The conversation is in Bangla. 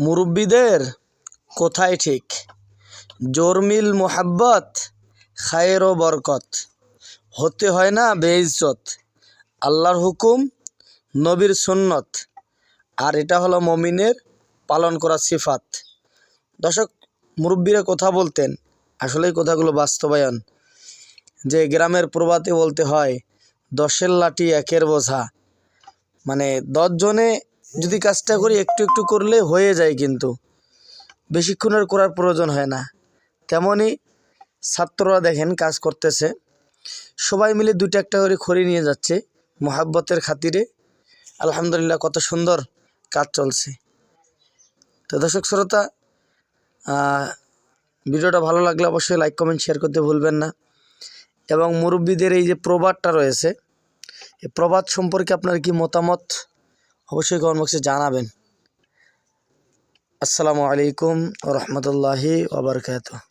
মুরব্বিদের কোথায় ঠিক, জোরমিল মোহাব্বত খায়ের ও বরকত, হতে হয় না বেইজ্জত, আল্লাহর হুকুম নবীর সুন্নত, আর এটা হলো মমিনের পালন করা সিফাত। দর্শক, মুরব্বীরা কথা বলতেন, আসলে এই কথাগুলো বাস্তবায়ন। যে গ্রামের প্রবাদে বলতে হয়, 10-এর লাঠি 1-এর বোঝা, মানে 10 জনে যদি কাজটা করি একটু একটু করলে হয়ে যায়, কিন্তু বেশিক্ষণের করার প্রয়োজন হয় না। তেমনই ছাত্ররা দেখেন কাজ করতেছে, সবাই মিলে 2টা একটা করে খড়ি নিয়ে যাচ্ছে মোহাব্বতের খাতিরে। আলহামদুলিল্লাহ, কত সুন্দর কাজ চলছে। তো দর্শক শ্রোতা, ভিডিওটা ভালো লাগলে অবশ্যই লাইক কমেন্ট শেয়ার করতে ভুলবেন না। এবং মুরব্বীদের এই যে প্রবাদটা রয়েছে, এই প্রবাদ সম্পর্কে আপনার কি মতামত অবশ্যই কমেন্ট বক্সে জানাবেন। আসসালামু আলাইকুম ওয়া রাহমাতুল্লাহি ওয়া বারাকাতুহু।